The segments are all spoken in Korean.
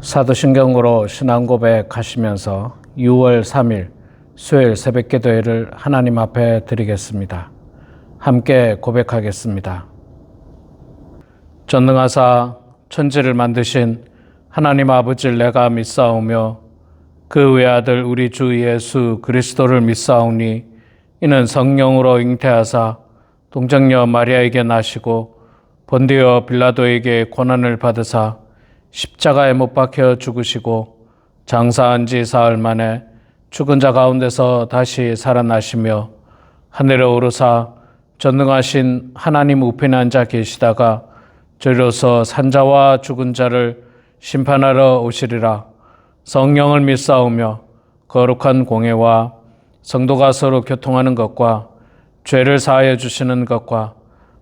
사도신경으로 신앙고백 하시면서 6월 3일 수요일 새벽기도회를 하나님 앞에 드리겠습니다. 함께 고백하겠습니다. 전능하사 천지를 만드신 하나님 아버지를 내가 믿사오며 그 외아들 우리 주 예수 그리스도를 믿사오니 이는 성령으로 잉태하사 동정녀 마리아에게 나시고 본디오 빌라도에게 고난을 받으사 십자가에 못 박혀 죽으시고 장사한 지 사흘 만에 죽은 자 가운데서 다시 살아나시며 하늘에 오르사 전능하신 하나님 우편에 앉아 계시다가 저리로서 산자와 죽은 자를 심판하러 오시리라. 성령을 믿사오며 거룩한 공회와 성도가 서로 교통하는 것과 죄를 사하여 주시는 것과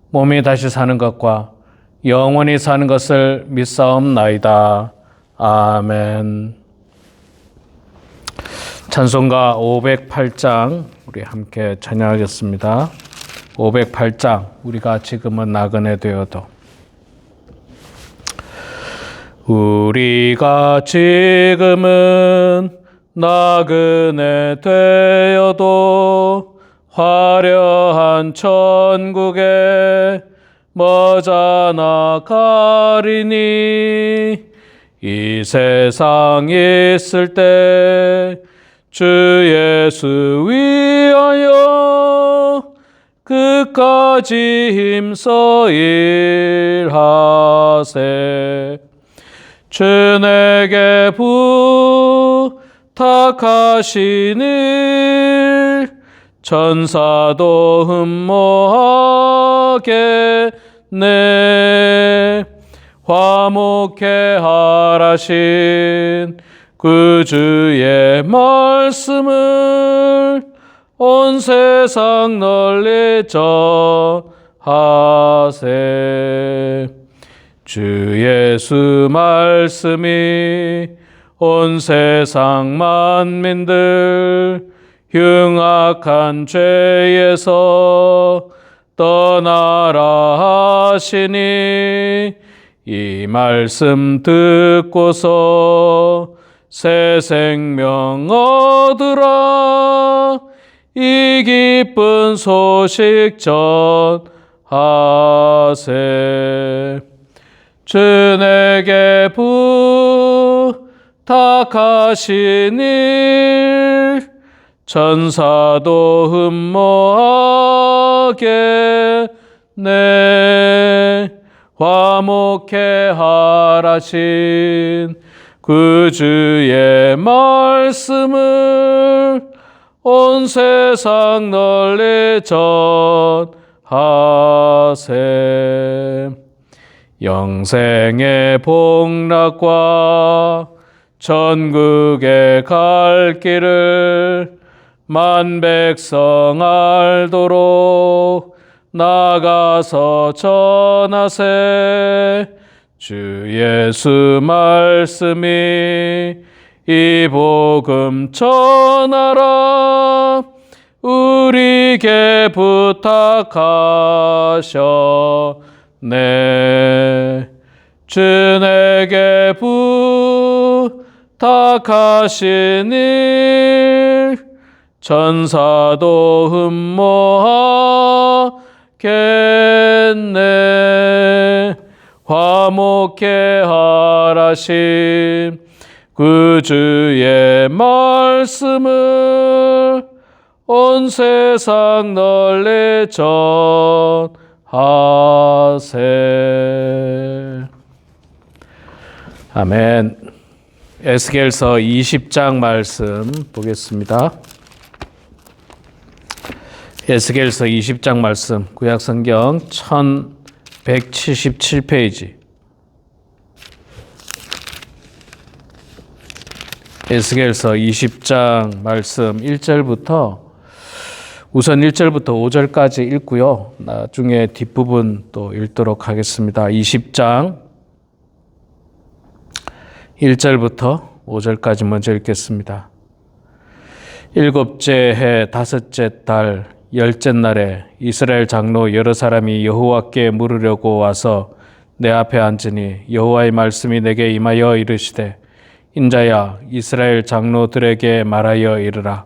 몸이 다시 사는 것과 영원히 사는 것을 믿사옵나이다. 아멘. 찬송가 508장 우리 함께 찬양하겠습니다. 508장 우리가 지금은 나그네 되어도 우리가 지금은 나그네 되어도 화려한 천국에 머자나 가리니 이 세상 있을 때 주 예수 위하여 끝까지 힘써 일하세. 주 내게 부탁하신 일 천사도 흠모하겠네. 화목해 하라신 그 주의 말씀을 온 세상 널리 전하세. 주 예수 말씀이 온 세상 만민들 흉악한 죄에서 떠나라 하시니 이 말씀 듣고서 새 생명 얻으라. 이 기쁜 소식 전하세. 주 내게 부탁하신 일 천사도 흠모하겠네. 화목해 하라신 그 주의 말씀을 온 세상 널리 전하세. 영생의 복락과 천국에 갈 길을 만 백성 알도록 나가서 전하세. 주 예수 말씀이 이 복음 전하라. 우리에게 부탁하셨네. 주 내게 부탁하신 일 천사도 흠모하겠네. 화목해 하라신 그 주의 말씀을 온 세상 널리 전하세. 아멘. 에스겔서 20장 말씀 보겠습니다. 에스겔서 20장 말씀 구약성경 1177페이지. 에스겔서 20장 말씀 1절부터 우선 1절부터 5절까지 읽고요. 나중에 뒷부분 또 읽도록 하겠습니다. 20장 1절부터 5절까지 먼저 읽겠습니다. 일곱째 해 다섯째 달 열째 날에 이스라엘 장로 여러 사람이 여호와께 물으려고 와서 내 앞에 앉으니 여호와의 말씀이 내게 임하여 이르시되 인자야 이스라엘 장로들에게 말하여 이르라.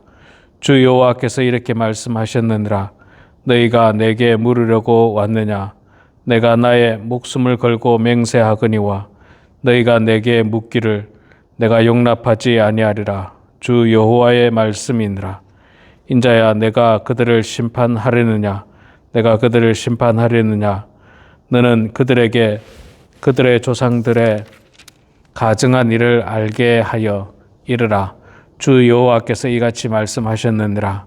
주 여호와께서 이렇게 말씀하셨느니라. 너희가 내게 물으려고 왔느냐? 내가 나의 목숨을 걸고 맹세하거니와 너희가 내게 묻기를 내가 용납하지 아니하리라. 주 여호와의 말씀이니라. 인자야 내가 그들을 심판하려느냐? 내가 그들을 심판하려느냐? 너는 그들에게 그들의 조상들의 가증한 일을 알게 하여 이르라. 주 여호와께서 이같이 말씀하셨느니라.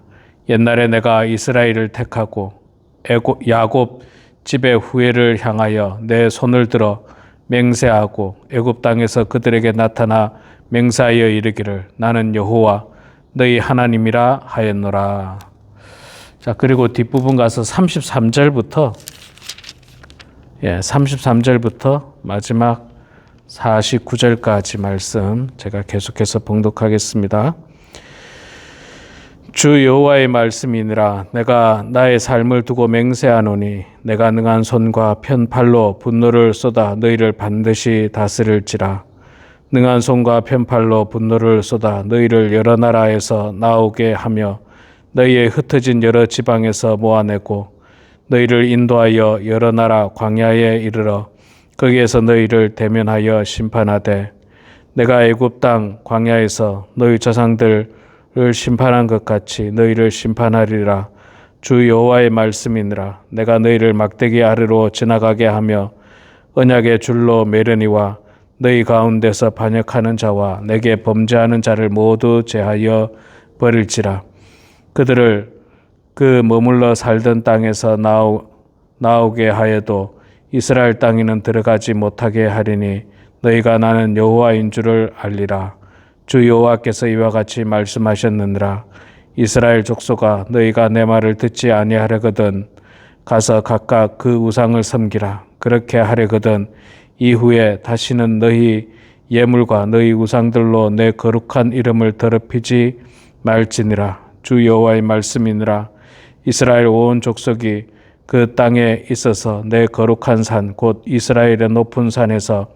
옛날에 내가 이스라엘을 택하고 야곱 집의 후예를 향하여 내 손을 들어 맹세하고 애굽 땅에서 그들에게 나타나 맹세하여 이르기를 나는 여호와 너희 하나님이라 하였노라. 자, 그리고 뒷부분 가서 33절부터 33절부터 마지막 49절까지 말씀 제가 계속해서 봉독하겠습니다. 주 여호와의 말씀이니라. 내가 나의 삶을 두고 맹세하노니 내가 능한 손과 편팔로 분노를 쏟아 너희를 반드시 다스릴지라. 능한 손과 편팔로 분노를 쏟아 너희를 여러 나라에서 나오게 하며 너희의 흩어진 여러 지방에서 모아내고 너희를 인도하여 여러 나라 광야에 이르러 거기에서 너희를 대면하여 심판하되 내가 애굽 땅 광야에서 너희 조상들을 심판한 것 같이 너희를 심판하리라. 주 여호와의 말씀이니라. 내가 너희를 막대기 아래로 지나가게 하며 언약의 줄로 매려니와 너희 가운데서 반역하는 자와 내게 범죄하는 자를 모두 제하여 버릴지라. 그들을 그 머물러 살던 땅에서 나오게 하여도 이스라엘 땅에는 들어가지 못하게 하리니 너희가 나는 여호와인 줄을 알리라. 주 여호와께서 이와 같이 말씀하셨느니라. 이스라엘 족속아 너희가 내 말을 듣지 아니하려거든 가서 각각 그 우상을 섬기라. 그렇게 하려거든 이후에 다시는 너희 예물과 너희 우상들로 내 거룩한 이름을 더럽히지 말지니라. 주 여호와의 말씀이니라. 이스라엘 온 족속이 그 땅에 있어서 내 거룩한 산 곧 이스라엘의 높은 산에서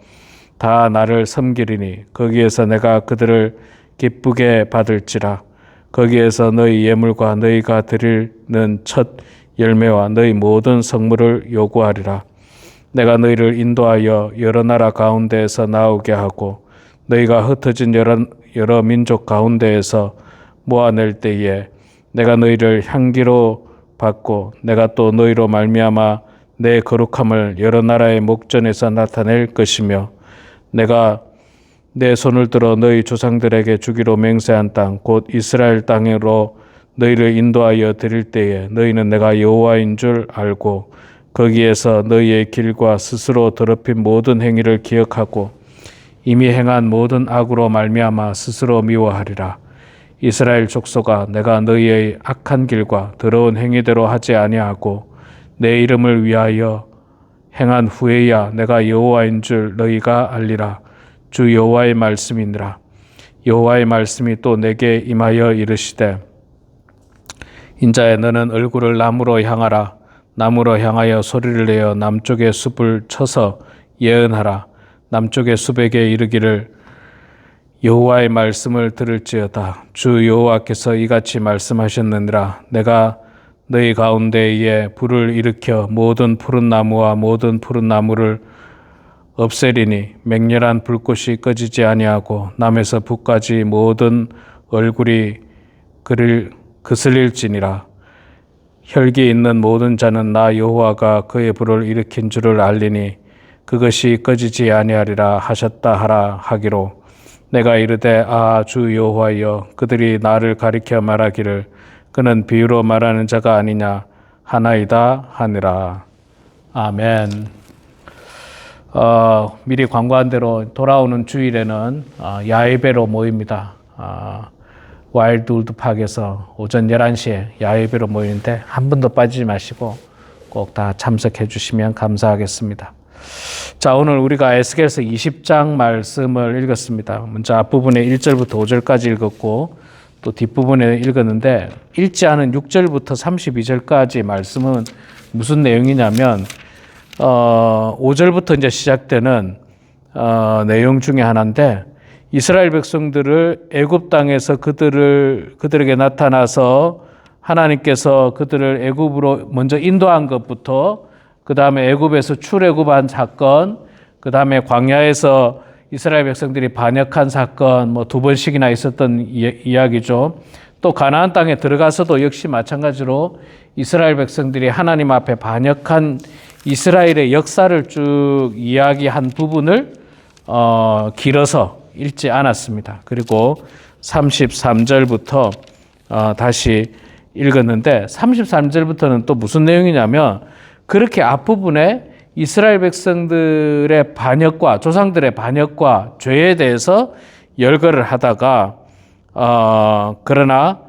다 나를 섬기리니 거기에서 내가 그들을 기쁘게 받을지라. 거기에서 너희 예물과 너희가 드리는 첫 열매와 너희 모든 성물을 요구하리라. 내가 너희를 인도하여 여러 나라 가운데에서 나오게 하고 너희가 흩어진 여러 민족 가운데에서 모아낼 때에 내가 너희를 향기로 받고 내가 또 너희로 말미암아 내 거룩함을 여러 나라의 목전에서 나타낼 것이며 내가 내 손을 들어 너희 조상들에게 주기로 맹세한 땅 곧 이스라엘 땅으로 너희를 인도하여 드릴 때에 너희는 내가 여호와인 줄 알고 거기에서 너희의 길과 스스로 더럽힌 모든 행위를 기억하고 이미 행한 모든 악으로 말미암아 스스로 미워하리라. 이스라엘 족속아 내가 너희의 악한 길과 더러운 행위대로 하지 아니하고 내 이름을 위하여 행한 후에야 내가 여호와인 줄 너희가 알리라. 주 여호와의 말씀이니라. 여호와의 말씀이 또 내게 임하여 이르시되 인자야 너는 얼굴을 남으로 향하라. 남으로 향하여 소리를 내어 남쪽의 숲을 쳐서 예언하라. 남쪽의 숲에게 이르기를 여호와의 말씀을 들을지어다. 주 여호와께서 이같이 말씀하셨느니라. 내가 너희 가운데에 불을 일으켜 모든 푸른 나무와 모든 푸른 나무를 없애리니 맹렬한 불꽃이 꺼지지 아니하고 남에서 북까지 모든 얼굴이 그슬릴지니라. 혈기 있는 모든 자는 나 여호와가 그의 불을 일으킨 줄을 알리니 그것이 꺼지지 아니하리라 하셨다 하라 하기로 내가 이르되 주 여호와여 그들이 나를 가리켜 말하기를 그는 비유로 말하는 자가 아니냐 하나이다 하니라. 아멘. 미리 광고한 대로 돌아오는 주일에는 야외배로 모입니다. 와일드우드 파크에서 오전 11시에 야외배로 모이는데 한 분도 빠지지 마시고 꼭 다 참석해 주시면 감사하겠습니다. 자, 오늘 우리가 에스겔서 20장 말씀을 읽었습니다. 먼저 앞부분에 1절부터 5절까지 읽었고 또 뒷부분에 읽었는데 읽지 않은 6절부터 32절까지 말씀은 무슨 내용이냐면 5절부터 이제 시작되는 내용 중에 하나인데 이스라엘 백성들을 애굽 땅에서 그들에게 나타나서 하나님께서 그들을 애굽으로 먼저 인도한 것부터, 그 다음에 애굽에서 출애굽한 사건, 그 다음에 광야에서 이스라엘 백성들이 반역한 사건, 뭐 2번씩이나 있었던 이야기죠. 또 가나안 땅에 들어가서도 역시 마찬가지로 이스라엘 백성들이 하나님 앞에 반역한 이스라엘의 역사를 쭉 이야기한 부분을 길어서 읽지 않았습니다. 그리고 33절부터 다시 읽었는데, 33절부터는 또 무슨 내용이냐면, 그렇게 앞부분에 이스라엘 백성들의 반역과 조상들의 반역과 죄에 대해서 열거를 하다가 그러나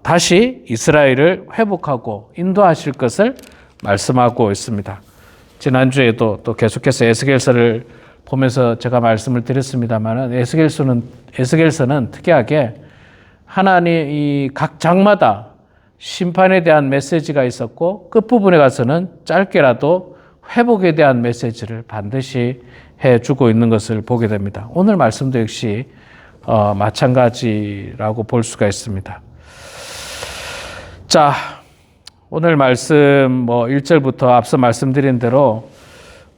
다시 이스라엘을 회복하고 인도하실 것을 말씀하고 있습니다. 지난주에도 또 계속해서 에스겔서를 보면서 제가 말씀을 드렸습니다만, 에스겔서는 특이하게 하나님 이 각 장마다 심판에 대한 메시지가 있었고, 끝부분에 가서는 짧게라도 회복에 대한 메시지를 반드시 해주고 있는 것을 보게 됩니다. 오늘 말씀도 역시 마찬가지라고 볼 수가 있습니다. 자, 오늘 말씀 1절부터 앞서 말씀드린 대로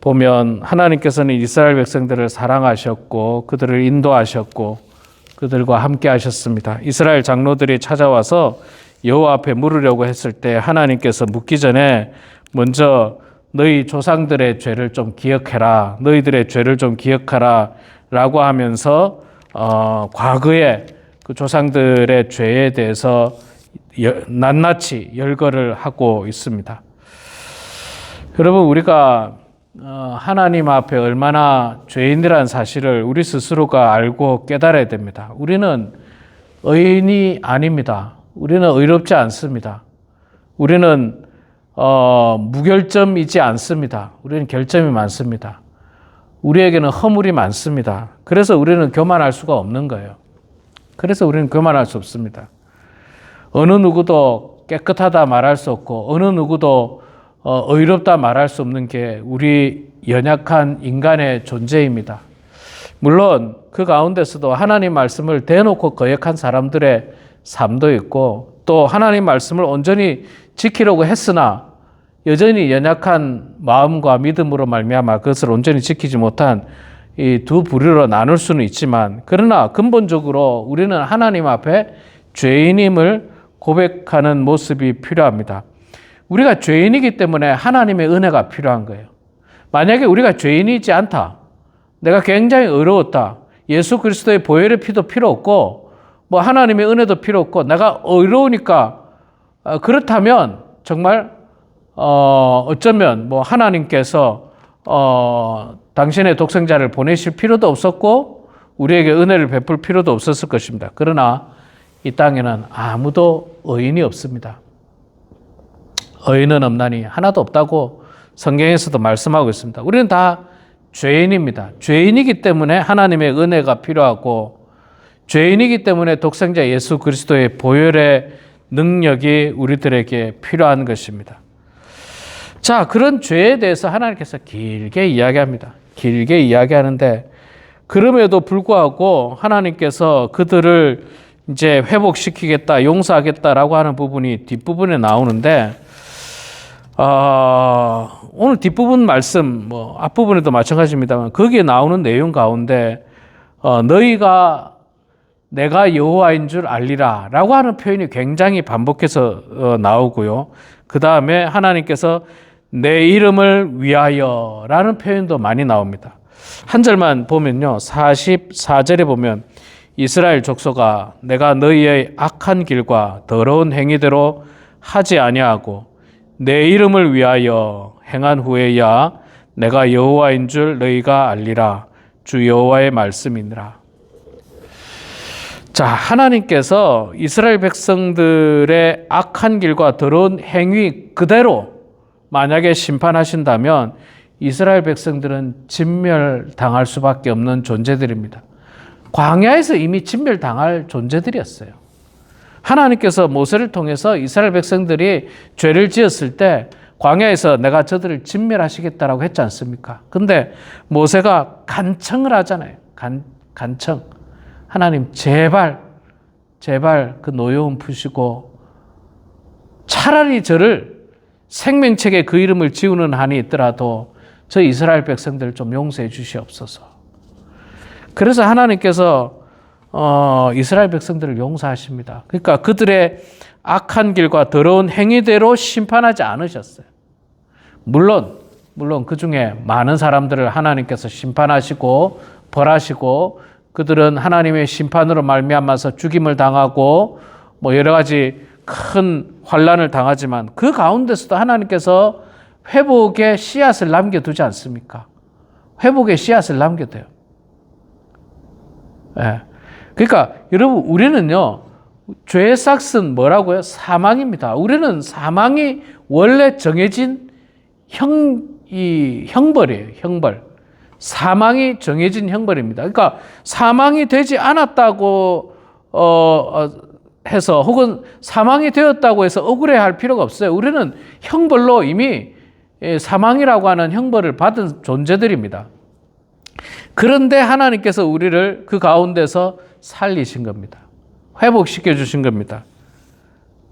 보면, 하나님께서는 이스라엘 백성들을 사랑하셨고 그들을 인도하셨고 그들과 함께 하셨습니다. 이스라엘 장로들이 찾아와서 여호와 앞에 물으려고 했을 때 하나님께서 묻기 전에 먼저 너희 조상들의 죄를 좀 기억해라, 너희들의 죄를 좀 기억하라 라고 하면서 과거의 그 조상들의 죄에 대해서 낱낱이 열거를 하고 있습니다. 여러분, 우리가 하나님 앞에 얼마나 죄인이라는 사실을 우리 스스로가 알고 깨달아야 됩니다. 우리는 의인이 아닙니다. 우리는 의롭지 않습니다. 우리는 무결점이지 않습니다. 우리는 결점이 많습니다. 우리에게는 허물이 많습니다. 그래서 우리는 교만할 수가 없는 거예요. 그래서 우리는 교만할 수 없습니다. 어느 누구도 깨끗하다 말할 수 없고 어느 누구도 의롭다 말할 수 없는 게 우리 연약한 인간의 존재입니다. 물론 그 가운데서도 하나님 말씀을 대놓고 거역한 사람들의 삶도 있고, 또 하나님 말씀을 온전히 지키려고 했으나 여전히 연약한 마음과 믿음으로 말미암아 그것을 온전히 지키지 못한 이 두 부류로 나눌 수는 있지만, 그러나 근본적으로 우리는 하나님 앞에 죄인임을 고백하는 모습이 필요합니다. 우리가 죄인이기 때문에 하나님의 은혜가 필요한 거예요. 만약에 우리가 죄인이지 않다, 내가 굉장히 의로웠다, 예수 그리스도의 보혈의 피도 필요 없고 뭐 하나님의 은혜도 필요 없고 내가 의로우니까 그렇다면 정말 어쩌면 뭐 하나님께서 당신의 독생자를 보내실 필요도 없었고 우리에게 은혜를 베풀 필요도 없었을 것입니다. 그러나 이 땅에는 아무도 의인이 없습니다. 의인은 없나니 하나도 없다고 성경에서도 말씀하고 있습니다. 우리는 다 죄인입니다. 죄인이기 때문에 하나님의 은혜가 필요하고, 죄인이기 때문에 독생자 예수 그리스도의 보혈의 능력이 우리들에게 필요한 것입니다. 자, 그런 죄에 대해서 하나님께서 길게 이야기합니다. 길게 이야기하는데, 그럼에도 불구하고 하나님께서 그들을 이제 회복시키겠다, 용서하겠다라고 하는 부분이 뒷부분에 나오는데, 오늘 뒷부분 말씀, 앞부분에도 마찬가지입니다만, 거기에 나오는 내용 가운데, 너희가 내가 여호와인 줄 알리라 라고 하는 표현이 굉장히 반복해서 나오고요. 그 다음에 하나님께서 내 이름을 위하여 라는 표현도 많이 나옵니다. 한 절만 보면요, 44절에 보면 이스라엘 족속아, 내가 너희의 악한 길과 더러운 행위대로 하지 아니하고 내 이름을 위하여 행한 후에야 내가 여호와인 줄 너희가 알리라. 주 여호와의 말씀이니라. 자, 하나님께서 이스라엘 백성들의 악한 길과 더러운 행위 그대로 만약에 심판하신다면 이스라엘 백성들은 진멸당할 수밖에 없는 존재들입니다. 광야에서 이미 진멸당할 존재들이었어요. 하나님께서 모세를 통해서 이스라엘 백성들이 죄를 지었을 때 광야에서 내가 저들을 진멸하시겠다라고 했지 않습니까? 근데 모세가 간청을 하잖아요. 간청. 하나님 제발 그 노여움 푸시고 차라리 저를 생명책에 그 이름을 지우는 한이 있더라도 저 이스라엘 백성들을 좀 용서해 주시옵소서. 그래서 하나님께서 이스라엘 백성들을 용서하십니다. 그러니까 그들의 악한 길과 더러운 행위대로 심판하지 않으셨어요. 물론 그 중에 많은 사람들을 하나님께서 심판하시고 벌하시고 그들은 하나님의 심판으로 말미암아서 죽임을 당하고 뭐 여러 가지 큰 환난을 당하지만 그 가운데서도 하나님께서 회복의 씨앗을 남겨두지 않습니까? 회복의 씨앗을 남겨둬요. 예. 그러니까 여러분 우리는요 죄의 싹은 뭐라고요? 사망입니다. 우리는 사망이 원래 정해진 형벌이에요. 형벌. 사망이 정해진 형벌입니다. 그러니까 사망이 되지 않았다고 해서 혹은 사망이 되었다고 해서 억울해할 필요가 없어요. 우리는 형벌로 이미 사망이라고 하는 형벌을 받은 존재들입니다. 그런데 하나님께서 우리를 그 가운데서 살리신 겁니다. 회복시켜 주신 겁니다.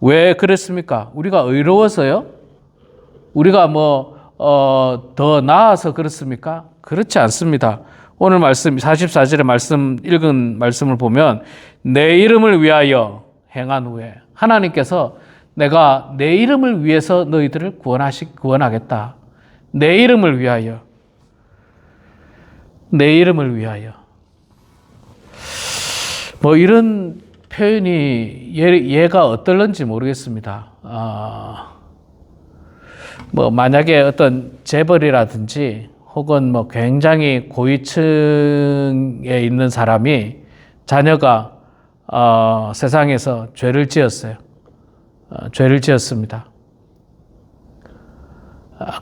왜 그랬습니까? 우리가 의로워서요? 우리가 더 나아서 그렇습니까? 그렇지 않습니다. 오늘 말씀 44절의 말씀 읽은 말씀을 보면 내 이름을 위하여 행한 후에 하나님께서 내가 내 이름을 위해서 너희들을 구원하겠다. 내 이름을 위하여. 내 이름을 위하여. 이런 표현이 얘가 어떨런지 모르겠습니다. 만약에 어떤 재벌이라든지 혹은 굉장히 고위층에 있는 사람이 자녀가 세상에서 죄를 지었어요. 죄를 지었습니다.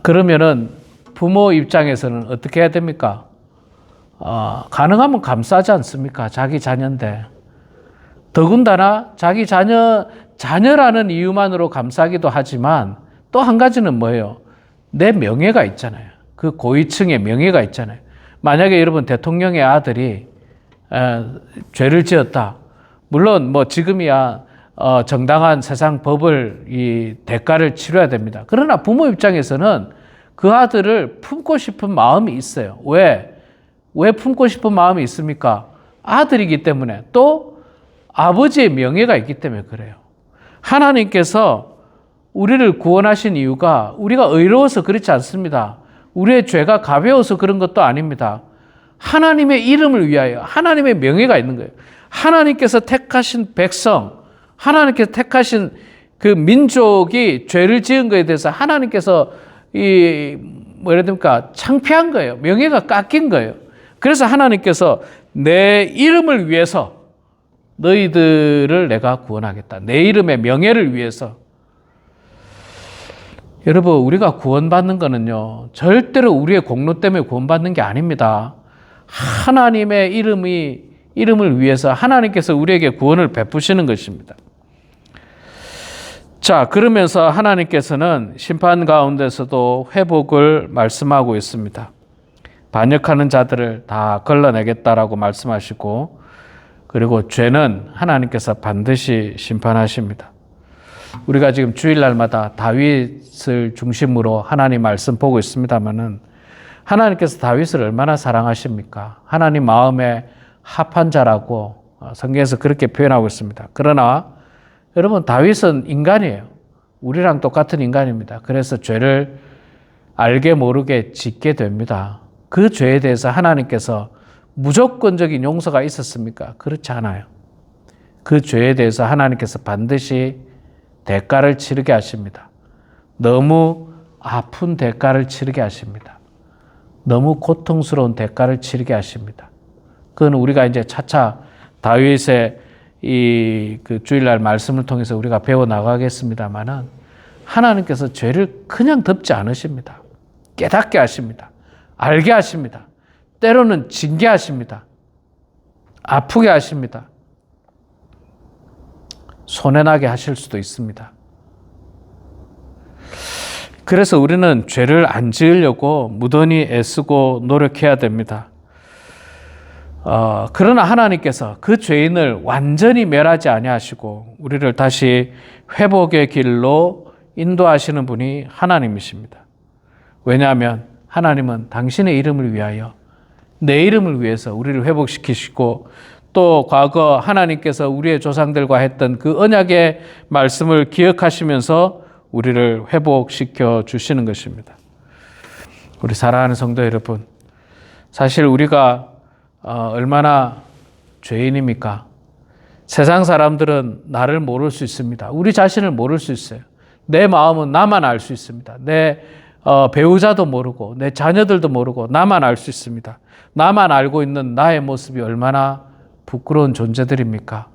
그러면은 부모 입장에서는 어떻게 해야 됩니까? 가능하면 감싸지 않습니까? 자기 자녀인데. 더군다나 자기 자녀라는 이유만으로 감싸기도 하지만 또 한 가지는 뭐예요? 내 명예가 있잖아요. 그 고위층의 명예가 있잖아요. 만약에 여러분 대통령의 아들이 죄를 지었다. 물론 지금이야 정당한 세상 법을 이 대가를 치러야 됩니다. 그러나 부모 입장에서는 그 아들을 품고 싶은 마음이 있어요. 왜 품고 싶은 마음이 있습니까? 아들이기 때문에 또 아버지의 명예가 있기 때문에 그래요. 하나님께서 우리를 구원하신 이유가 우리가 의로워서 그렇지 않습니다. 우리의 죄가 가벼워서 그런 것도 아닙니다. 하나님의 이름을 위하여 하나님의 명예가 있는 거예요. 하나님께서 택하신 백성, 하나님께서 택하신 그 민족이 죄를 지은 것에 대해서 하나님께서 예를 들면 창피한 거예요. 명예가 깎인 거예요. 그래서 하나님께서 내 이름을 위해서 너희들을 내가 구원하겠다. 내 이름의 명예를 위해서. 여러분, 우리가 구원받는 거는요, 절대로 우리의 공로 때문에 구원받는 게 아닙니다. 하나님의 이름을 위해서 하나님께서 우리에게 구원을 베푸시는 것입니다. 자, 그러면서 하나님께서는 심판 가운데서도 회복을 말씀하고 있습니다. 반역하는 자들을 다 걸러내겠다라고 말씀하시고, 그리고 죄는 하나님께서 반드시 심판하십니다. 우리가 지금 주일날마다 다윗을 중심으로 하나님 말씀 보고 있습니다만은 하나님께서 다윗을 얼마나 사랑하십니까? 하나님 마음에 합한 자라고 성경에서 그렇게 표현하고 있습니다. 그러나 여러분, 다윗은 인간이에요. 우리랑 똑같은 인간입니다. 그래서 죄를 알게 모르게 짓게 됩니다. 그 죄에 대해서 하나님께서 무조건적인 용서가 있었습니까? 그렇지 않아요. 그 죄에 대해서 하나님께서 반드시 대가를 치르게 하십니다. 너무 아픈 대가를 치르게 하십니다. 너무 고통스러운 대가를 치르게 하십니다. 그건 우리가 이제 차차 다윗의 그 주일날 말씀을 통해서 우리가 배워 나가겠습니다만은 하나님께서 죄를 그냥 덮지 않으십니다. 깨닫게 하십니다. 알게 하십니다. 때로는 징계하십니다. 아프게 하십니다. 손해나게 하실 수도 있습니다. 그래서 우리는 죄를 안 지으려고 무던히 애쓰고 노력해야 됩니다. 그러나 하나님께서 그 죄인을 완전히 멸하지 아니하시고 우리를 다시 회복의 길로 인도하시는 분이 하나님이십니다. 왜냐하면 하나님은 당신의 이름을 위하여, 내 이름을 위해서 우리를 회복시키시고, 또 과거 하나님께서 우리의 조상들과 했던 그 언약의 말씀을 기억하시면서 우리를 회복시켜 주시는 것입니다. 우리 사랑하는 성도 여러분, 사실 우리가 얼마나 죄인입니까? 세상 사람들은 나를 모를 수 있습니다. 우리 자신을 모를 수 있어요. 내 마음은 나만 알 수 있습니다. 내 배우자도 모르고 내 자녀들도 모르고 나만 알 수 있습니다. 나만 알고 있는 나의 모습이 얼마나 부끄러운 존재들입니까?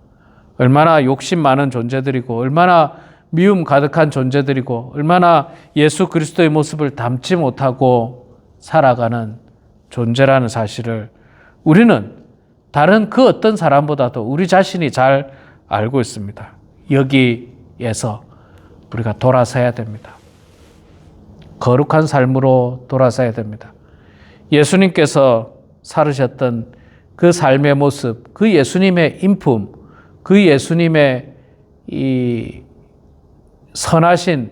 얼마나 욕심 많은 존재들이고 얼마나 미움 가득한 존재들이고 얼마나 예수 그리스도의 모습을 담지 못하고 살아가는 존재라는 사실을 우리는 다른 그 어떤 사람보다도 우리 자신이 잘 알고 있습니다. 여기에서 우리가 돌아서야 됩니다. 거룩한 삶으로 돌아서야 됩니다. 예수님께서 살으셨던 그 삶의 모습, 그 예수님의 인품, 그 예수님의 이 선하신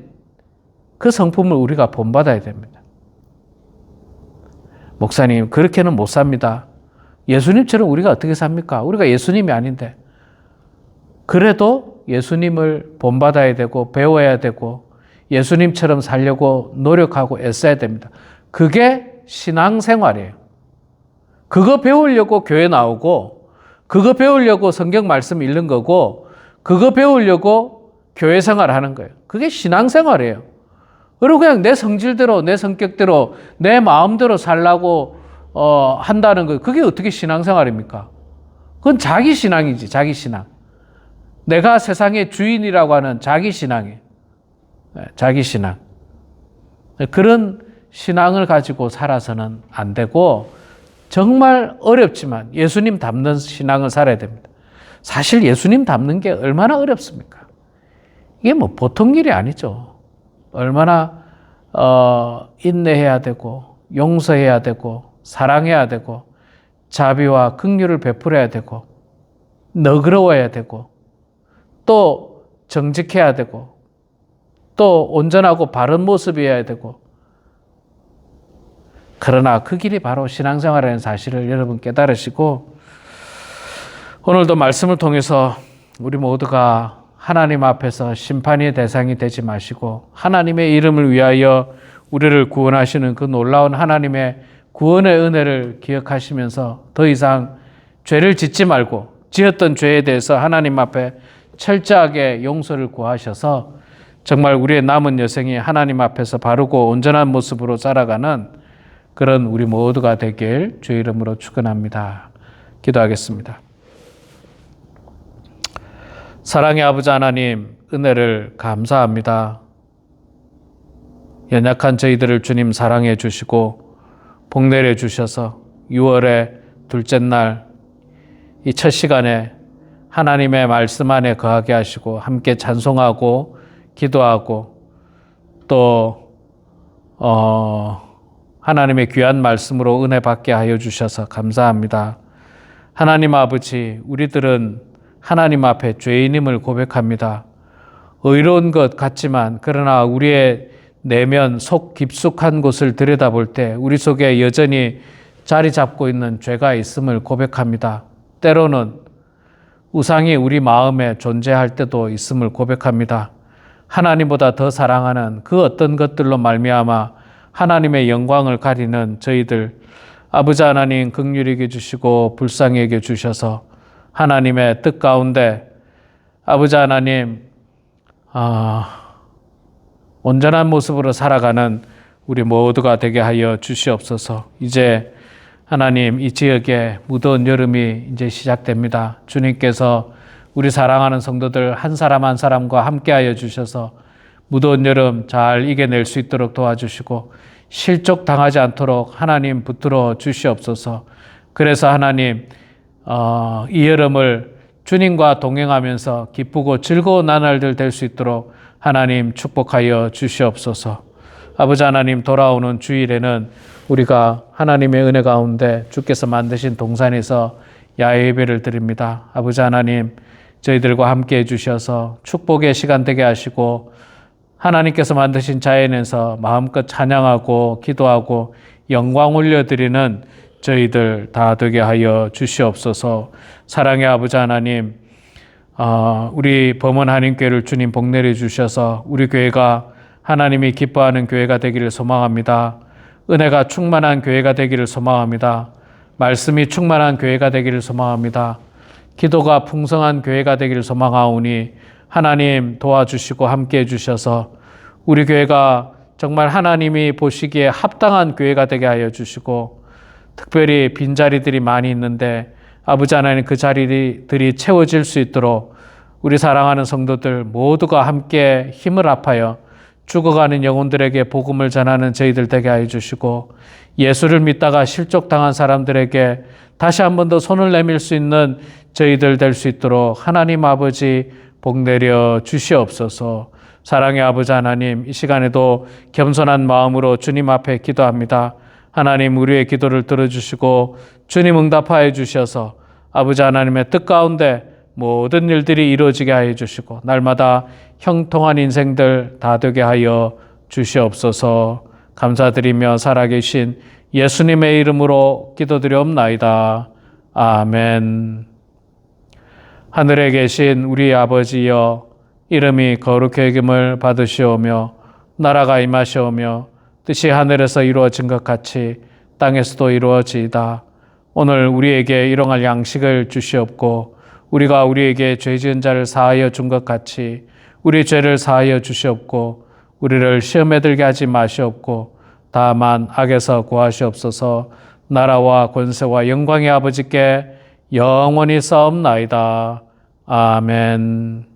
그 성품을 우리가 본받아야 됩니다. 목사님, 그렇게는 못 삽니다. 예수님처럼 우리가 어떻게 삽니까? 우리가 예수님이 아닌데. 그래도 예수님을 본받아야 되고 배워야 되고 예수님처럼 살려고 노력하고 애써야 됩니다. 그게 신앙생활이에요. 그거 배우려고 교회 나오고 그거 배우려고 성경 말씀 읽는 거고 그거 배우려고 교회 생활하는 거예요. 그게 신앙생활이에요. 그리고 그냥 내 성질대로 내 성격대로 내 마음대로 살라고 한다는 거, 그게 어떻게 신앙생활입니까? 그건 자기 신앙이지, 자기 신앙. 내가 세상의 주인이라고 하는 자기 신앙이에요. 자기 신앙. 그런 신앙을 가지고 살아서는 안 되고 정말 어렵지만 예수님 닮는 신앙을 살아야 됩니다. 사실 예수님 닮는 게 얼마나 어렵습니까? 이게 뭐 보통 일이 아니죠. 얼마나 인내해야 되고 용서해야 되고 사랑해야 되고 자비와 긍휼을 베풀어야 되고 너그러워야 되고 또 정직해야 되고 또 온전하고 바른 모습이어야 되고, 그러나 그 길이 바로 신앙생활이라는 사실을 여러분 깨달으시고 오늘도 말씀을 통해서 우리 모두가 하나님 앞에서 심판의 대상이 되지 마시고 하나님의 이름을 위하여 우리를 구원하시는 그 놀라운 하나님의 구원의 은혜를 기억하시면서 더 이상 죄를 짓지 말고 지었던 죄에 대해서 하나님 앞에 철저하게 용서를 구하셔서 정말 우리의 남은 여생이 하나님 앞에서 바르고 온전한 모습으로 살아가는 그런 우리 모두가 되길 주의 이름으로 축원합니다. 기도하겠습니다. 사랑의 아버지 하나님, 은혜를 감사합니다. 연약한 저희들을 주님 사랑해 주시고 복내려 주셔서 6월의 둘째 날 이 첫 시간에 하나님의 말씀 안에 거하게 하시고 함께 찬송하고 기도하고 또 하나님의 귀한 말씀으로 은혜 받게 하여 주셔서 감사합니다. 하나님 아버지, 우리들은 하나님 앞에 죄인임을 고백합니다. 의로운 것 같지만 그러나 우리의 내면 속 깊숙한 곳을 들여다볼 때 우리 속에 여전히 자리 잡고 있는 죄가 있음을 고백합니다. 때로는 우상이 우리 마음에 존재할 때도 있음을 고백합니다. 하나님보다 더 사랑하는 그 어떤 것들로 말미암아 하나님의 영광을 가리는 저희들, 아버지 하나님 긍휼히 여겨 주시고 불쌍히 여겨 주셔서 하나님의 뜻 가운데 아버지 하나님 온전한 모습으로 살아가는 우리 모두가 되게 하여 주시옵소서. 이제 하나님, 이 지역에 무더운 여름이 이제 시작됩니다. 주님께서 우리 사랑하는 성도들 한 사람 한 사람과 함께하여 주셔서 무더운 여름 잘 이겨낼 수 있도록 도와주시고 실족당하지 않도록 하나님 붙들어 주시옵소서. 그래서 하나님, 이 여름을 주님과 동행하면서 기쁘고 즐거운 나날들 될 수 있도록 하나님 축복하여 주시옵소서. 아버지 하나님, 돌아오는 주일에는 우리가 하나님의 은혜 가운데 주께서 만드신 동산에서 야외 예배를 드립니다. 아버지 하나님, 저희들과 함께 해주셔서 축복의 시간 되게 하시고 하나님께서 만드신 자연에서 마음껏 찬양하고 기도하고 영광 올려드리는 저희들 다 되게 하여 주시옵소서. 사랑의 아버지 하나님, 우리 범원 한인교회를 주님 복내려 주셔서 우리 교회가 하나님이 기뻐하는 교회가 되기를 소망합니다. 은혜가 충만한 교회가 되기를 소망합니다. 말씀이 충만한 교회가 되기를 소망합니다. 기도가 풍성한 교회가 되기를 소망하오니 하나님 도와주시고 함께 해주셔서 우리 교회가 정말 하나님이 보시기에 합당한 교회가 되게 하여 주시고, 특별히 빈자리들이 많이 있는데 아버지 하나님, 그 자리들이 채워질 수 있도록 우리 사랑하는 성도들 모두가 함께 힘을 합하여 죽어가는 영혼들에게 복음을 전하는 저희들 되게 하여 주시고, 예수를 믿다가 실족당한 사람들에게 다시 한 번 더 손을 내밀 수 있는 저희들 될 수 있도록 하나님 아버지 복내려 주시옵소서. 사랑의 아버지 하나님, 이 시간에도 겸손한 마음으로 주님 앞에 기도합니다. 하나님, 우리의 기도를 들어주시고 주님 응답하여 주셔서 아버지 하나님의 뜻 가운데 모든 일들이 이루어지게 하여 주시고 날마다 형통한 인생들 다 되게 하여 주시옵소서. 감사드리며 살아계신 예수님의 이름으로 기도드리옵나이다. 아멘. 하늘에 계신 우리 아버지여, 이름이 거룩히 여김을 받으시오며 나라가 임하시오며 뜻이 하늘에서 이루어진 것 같이 땅에서도 이루어지이다. 오늘 우리에게 일용할 양식을 주시옵고 우리가 우리에게 죄 지은 자를 사하여 준 것 같이 우리 죄를 사하여 주시옵고 우리를 시험에 들게 하지 마시옵고 다만 악에서 구하시옵소서. 나라와 권세와 영광의 아버지께 영원히 싸움나이다. 아멘.